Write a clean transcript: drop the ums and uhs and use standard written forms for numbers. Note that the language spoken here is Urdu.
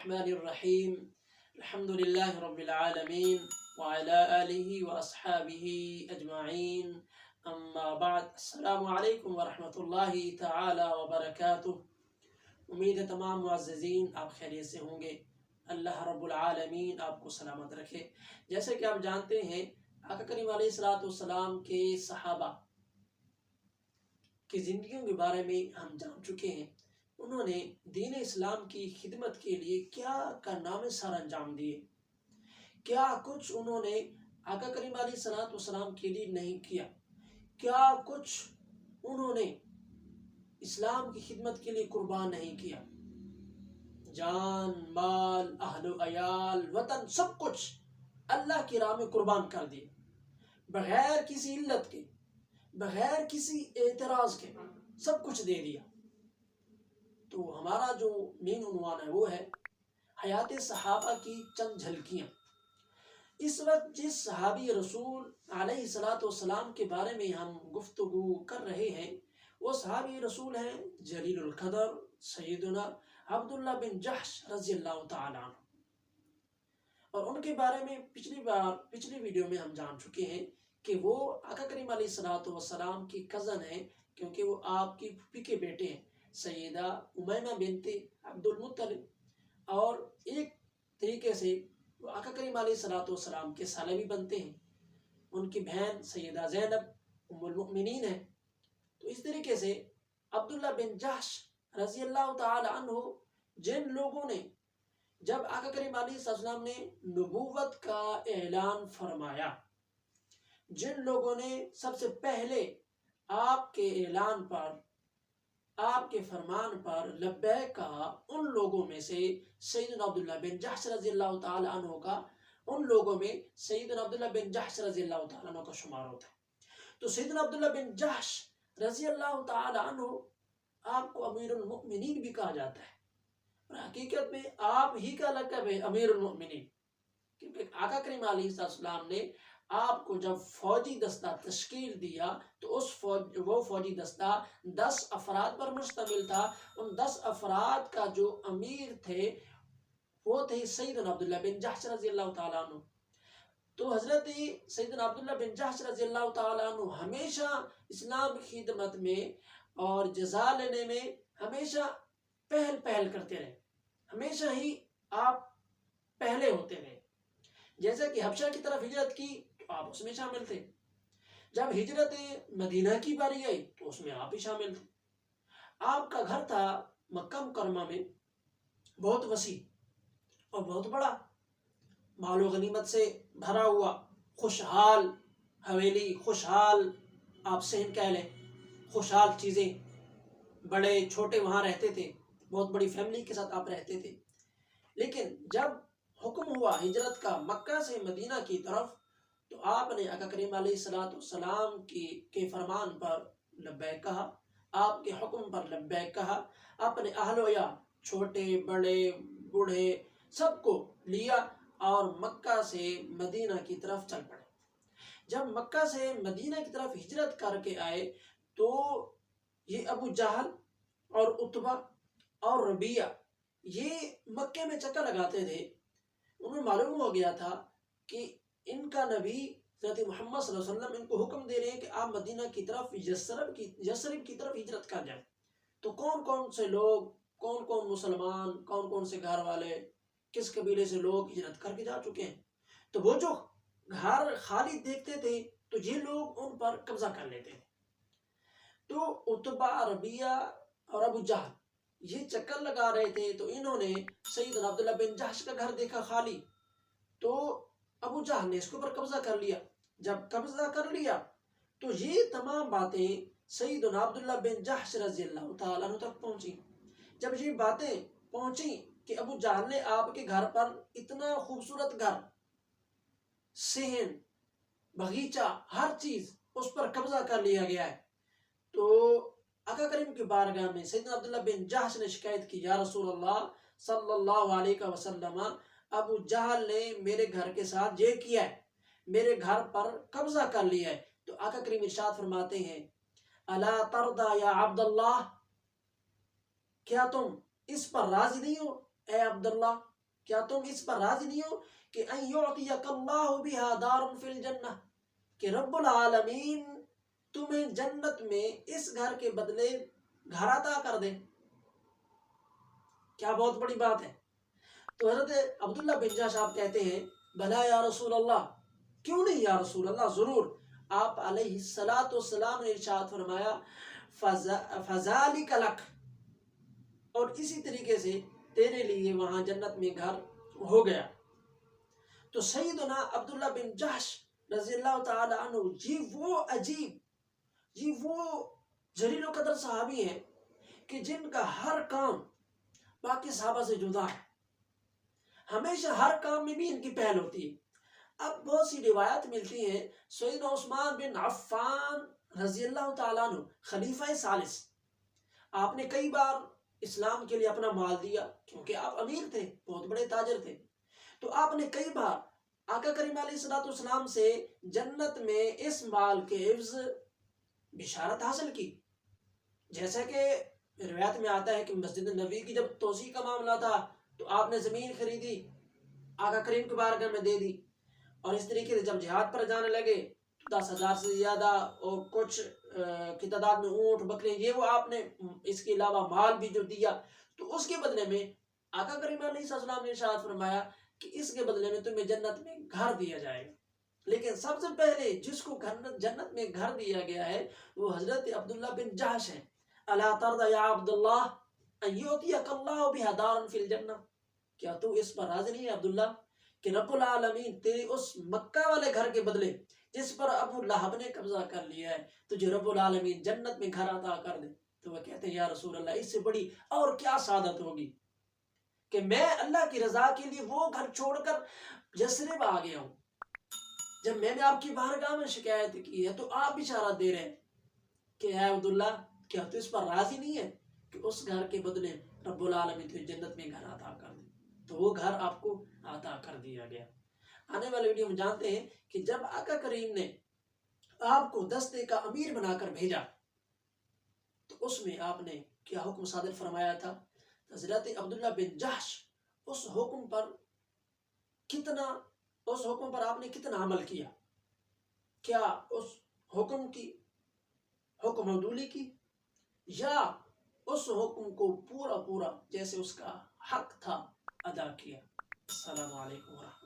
الرحمن الرحیم الحمد للہ رب العالمین وعلی آلہ واصحابہ اجمعین اما بعد السلام علیکم ورحمۃ اللہ تعالی وبرکاتہ۔ امید ہے تمام معززین آپ خیریت سے ہوں گے۔ اللہ رب العالمین آپ کو سلامت رکھے۔ جیسے کہ آپ جانتے ہیں آقا کریم علیہ الصلوۃ والسلام کے صحابہ کی زندگیوں کے بارے میں ہم جان چکے ہیں۔ انہوں نے دین اسلام کی خدمت کے لیے کیا کارنامے سر انجام دیے، کیا کچھ انہوں نے آقا کریم علیہ الصلوۃ والسلام کے لیے نہیں کیا، کیا کچھ انہوں نے اسلام کی خدمت کے لیے قربان نہیں کیا۔ جان، مال، اہل و عیال، وطن، سب کچھ اللہ کی راہ میں قربان کر دیے، بغیر کسی علت کے، بغیر کسی اعتراض کے سب کچھ دے دیا۔ تو ہمارا جو مین عنوان ہے وہ ہے حیات صحابہ کی چند جھلکیاں۔ اس وقت جس صحابی رسول علیہ الصلوۃ والسلام کے بارے میں ہم گفتگو کر رہے ہیں وہ صحابی رسول ہیں جلیل القدر سیدنا عبداللہ بن جحش رضی اللہ تعالیٰ عنہ۔ اور ان کے بارے میں پچھلی ویڈیو میں ہم جان چکے ہیں کہ وہ آقا کریم علیہ الصلوۃ والسلام کی کزن ہیں، کیونکہ وہ آپ کی پھوپھی کے بیٹے ہیں سیدہ امیمہ بنت عبد المطلب، اور ایک طریقے سے وہ آقا کریم علیہ الصلوۃ والسلام کے سالے بھی بنتے ہیں۔ ان کی بہن سیدہ زینب ام المؤمنین ہے۔ تو اس طریقے سے عبداللہ بن جحش رضی اللہ تعالی عنہ جن لوگوں نے جب آقا کریم علیہ السلام نے نبوت کا اعلان فرمایا، جن لوگوں نے سب سے پہلے آپ کے اعلان پر، آپ کے فرمان پر لبیک کہا، ان لوگوں میں سے سیدنا عبداللہ بن جحش رضی اللہ تعالی عنہ کا سیدنا عبداللہ بن جحش رضی اللہ تعالی عنہ کا شمار ہوتا ہے۔ تو سیدنا عبداللہ بن جحش رضی اللہ تعالی عنہ آپ کو امیر المؤمنین بھی کہا جاتا ہے، اور حقیقت میں آپ ہی کا لقب ہے امیر المؤمنین، کیونکہ آقا کریم علیہ السلام نے آپ کو جب فوجی دستہ تشکیل دیا تو وہ فوجی دستہ 10 افراد پر مشتمل تھا۔ ان 10 افراد کا جو امیر تھے وہ تھے سیدنا عبداللہ بن جحش رضی اللہ تعالیٰ عنہ۔ تو حضرت سیدنا عبداللہ بن جحش رضی اللہ تعالیٰ عنہ ہمیشہ اسلام کی خدمت میں اور جزا لینے میں ہمیشہ پہل کرتے رہے، ہمیشہ ہی آپ پہلے ہوتے رہے۔ جیسے کہ حبشہ کی طرف ہجرت کی تو آپ اس میں شامل تھے، جب ہجرت مدینہ کی باری آئی تو اس میں آپ ہی شامل تھے۔ آپ کا گھر تھا مکہ مکرمہ میں بہت وسیع اور بہت بڑا، مال و غنیمت سے بھرا ہوا، خوشحال حویلی، خوشحال آپ صحن کہہ لیں، خوشحال چیزیں، بڑے چھوٹے وہاں رہتے تھے، بہت بڑی فیملی کے ساتھ آپ رہتے تھے۔ لیکن جب حکم ہوا ہجرت کا مکہ سے مدینہ کی طرف تو آپ نے آقا کریم علیہ الصلوۃ والسلام کے فرمان پر لبیک کہا، آپ کے حکم پر لبیک کہا، اپنے اہل و عیال چھوٹے بڑے بوڑھے سب کو لیا اور مکہ سے مدینہ کی طرف چل پڑے۔ جب مکہ سے مدینہ کی طرف ہجرت کر کے آئے تو یہ ابو جہل اور عتبہ اور ربیعہ یہ مکے میں چکر لگاتے تھے۔ انہیں معلوم ہو گیا تھا کہ ان کا نبی حضرت محمد صلی اللہ علیہ وسلم ان کو حکم دے رہے ہیں کہ آپ مدینہ کی طرف یثرب کی طرف ہجرت کر جائیں۔ تو کون کون سے لوگ، کون کون مسلمان، کون کون سے گھر والے، کس قبیلے سے لوگ ہجرت کر کے جا چکے ہیں، تو وہ جو گھر خالی دیکھتے تھے تو یہ لوگ ان پر قبضہ کر لیتے تھے۔ تو عتبہ، ربیعہ اور ابو جہل یہ چکر لگا رہے تھے، تو انہوں نے سیدنا عبداللہ بن جحش کا گھر دیکھا خالی، تو ابو جہل نے اس کے اوپر قبضہ کر لیا۔ جب قبضہ کر لیا تو یہ تمام باتیں سیدنا عبداللہ بن جحش رضی اللہ تعالیٰ عنہ تک پہنچی۔ جب یہ باتیں پہنچی کہ ابو جہل نے آپ کے گھر پر اتنا خوبصورت گھر، صحن، باغیچہ، ہر چیز اس پر قبضہ کر لیا گیا ہے، تو آقا کریم کی بارگاہ میں سیدنا عبداللہ بن جحش نے شکایت کی، یا رسول اللہ صلی اللہ علیہ وسلم، ابو جہل نے میرے گھر کے ساتھ یہ کیا ہے، میرے گھر پر قبضہ کر لیا ہے۔ تو آقا کریم ارشاد فرماتے ہیں، الا ترضى یا عبداللہ، کیا تم اس پر راضی نہیں ہو اے عبداللہ؟ کیا تم اس پر راضی نہیں ہو کہ ان یعطیک اللہ بہا دار فی الجنہ، کہ رب العالمین تمہیں جنت میں اس گھر کے بدلے گھر عطا کر دے؟ کیا بہت بڑی بات ہے۔ تو حضرت عبداللہ بن جحش آپ کہتے ہیں بھلا یا رسول اللہ، کیوں نہیں یا رسول اللہ، ضرور۔ آپ علیہ السلام نے ارشاد فرمایا فذالک لک، اور اسی طریقے سے تیرے لیے وہاں جنت میں گھر ہو گیا۔ تو سیدنا عبداللہ بن جحش رضی اللہ تعالی عنہ، وہ عجیب، وہ جلیل و قدر صحابی ہیں کہ جن کا ہر کام باقی صحابہ سے جدا ہے، ہمیشہ ہر کام میں بھی ان کی پہل ہوتی ہے۔ اب بہت سی روایت ملتی ہیں، سیدنا عثمان بن عفان رضی اللہ تعالیٰ عنہ خلیفہ ثالث، آپ نے کئی بار اسلام کے لیے اپنا مال دیا، کیونکہ آپ امیر تھے، بہت بڑے تاجر تھے، تو آپ نے کئی بار آقا کریم علیہ السلام سے جنت میں اس مال کے عوض بشارت حاصل کی۔ جیسا کہ روایت میں آتا ہے کہ مسجد نبوی کی جب توسیع کا معاملہ تھا تو آپ نے زمین خریدی، آقا کریم کے بارگاہ میں دے دی، اور اس طریقے سے جب جہاد پر جانے لگے 10,000 سے زیادہ اور کچھ کی تعداد میں اونٹ بکرے، یہ وہ آپ نے اس کے علاوہ مال بھی جو دیا، تو اس کے بدلے میں آقا کریم علیہ السلام نے ارشاد فرمایا کہ اس کے بدلے میں تمہیں جنت میں گھر دیا جائے گا۔ لیکن سب سے پہلے جس کو جنت میں گھر دیا گیا ہے وہ حضرت عبداللہ بن جحش ہے۔ الا ترضى یا عبداللہ ان یعطیک اللہ بہا دارا فی الجنہ، کیا تو اس پر راضی نہیں ہے عبداللہ کہ رب العالمین تیری اس مکہ والے گھر کے بدلے جس پر ابو لہب نے قبضہ کر لیا ہے، تجھے رب العالمین جنت میں گھر عطا کر دے؟ تو وہ کہتے ہیں یا رسول اللہ، اس سے بڑی اور کیا سعادت ہوگی کہ میں اللہ کی رضا کے لیے وہ گھر چھوڑ کر یثرب آ گیا ہوں۔ جب میں نے آپ کی بارگاہ میں شکایت کی ہے تو آپ بشارت دے رہے ہیں کہ اے عبداللہ، کیا تو اس پر راضی نہیں ہے کہ اس گھر کے بدلے رب العالمین تجھے جنت میں گھر عطا کر دے؟ تو وہ گھر آپ کو عطا کر دیا گیا۔ آنے والے ویڈیو میں جانتے ہیں کہ جب آقا کریم نے آپ کو دستے کا امیر بنا کر بھیجا تو اس میں آپ نے کیا حکم صادر فرمایا تھا؟ حضرت عبداللہ بن جحش اس حکم پر آپ نے کتنا عمل کیا؟ کیا اس حکم کی حکم عدولی کی، یا اس حکم کو پورا جیسے اس کا حق تھا ادا کیا؟ السلام علیکم ورحمۃ اللہ۔